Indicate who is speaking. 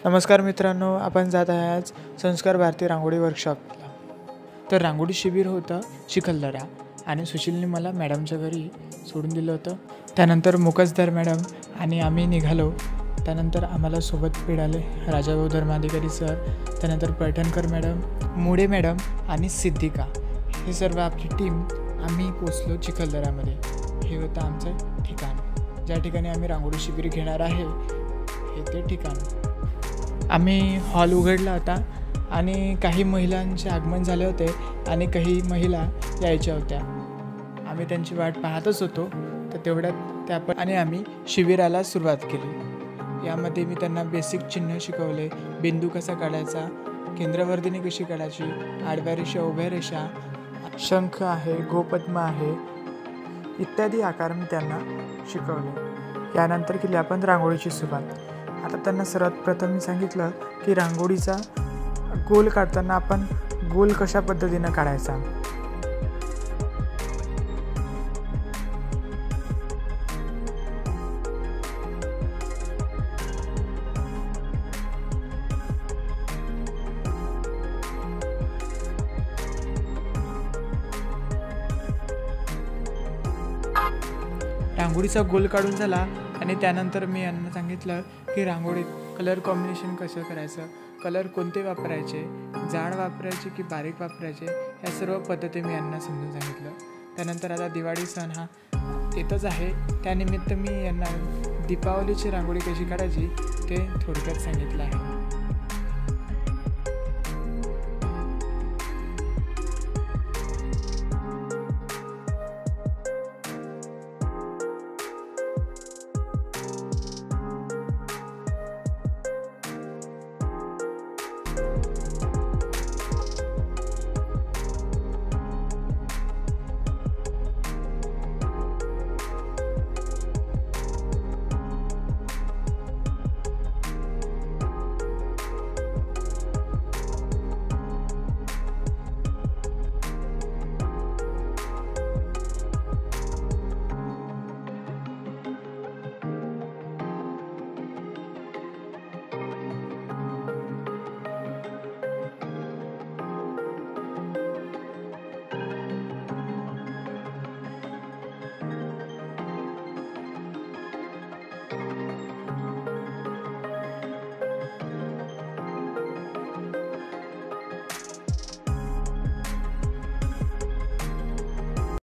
Speaker 1: नमस्कार मित्रांनो, आपण जात आहे आज संस्कार भारती रांगोळी वर्कशॉपला। तर रांगोळी शिबिर होतं चिखलदरा आणि सुशीलने मला मॅडमच्या घरी सोडून दिलं होतं। त्यानंतर मुकसदार मॅडम आणि आम्ही निघालो। त्यानंतर आम्हाला सोबत मिळाले राजाभाऊ धर्माधिकारी सर, त्यानंतर पैठणकर मॅडम, मुळे मॅडम आणि सिद्धिका, हे सर्व आपली टीम। आम्ही पोचलो चिखलदरामध्ये। हे होतं आमचं ठिकाण, ज्या ठिकाणी आम्ही रांगोळी शिबिर घेणार आहे हे ते ठिकाण। आम्ही हॉल उघडला होता आणि काही महिलांचे आगमन झाले होते आणि काही महिला यायच्या होत्या। आम्ही त्यांची वाट पाहतच होतो, तर तेवढ्यात त्या पण आणि आम्ही शिबिराला सुरुवात केली। यामध्ये मी त्यांना बेसिक चिन्ह शिकवले, बिंदू कसा काढायचा, केंद्रवर्धिनी कशी काढायची, आडव्या रेषा, उभ्या रेषा, शंख आहे, गोपद्म आहे इत्यादी आकार मी त्यांना शिकवले। यानंतर केली आपण रांगोळीची सुरुवात। आता त्यांना सर्वात प्रथम मी सांगितलं की रांगोळीचा गोल काढताना आपण गोल कशा पद्धतीने काढायचा। रांगोळीचा गोल काढून झाला आणि त्यानंतर मी यांना सांगितलं की रांगोळीत कलर कॉम्बिनेशन कसं करायचं, कलर कोणते वापरायचे, जाड वापरायचे की बारीक वापरायचे, या सर्व पद्धती मी यांना समजून सांगितलं। त्यानंतर आता दिवाळी सण हा येतच आहे, त्यानिमित्त मी यांना दीपावलीची रांगोळी कशी काढायची ते थोडक्यात सांगितलं आहे।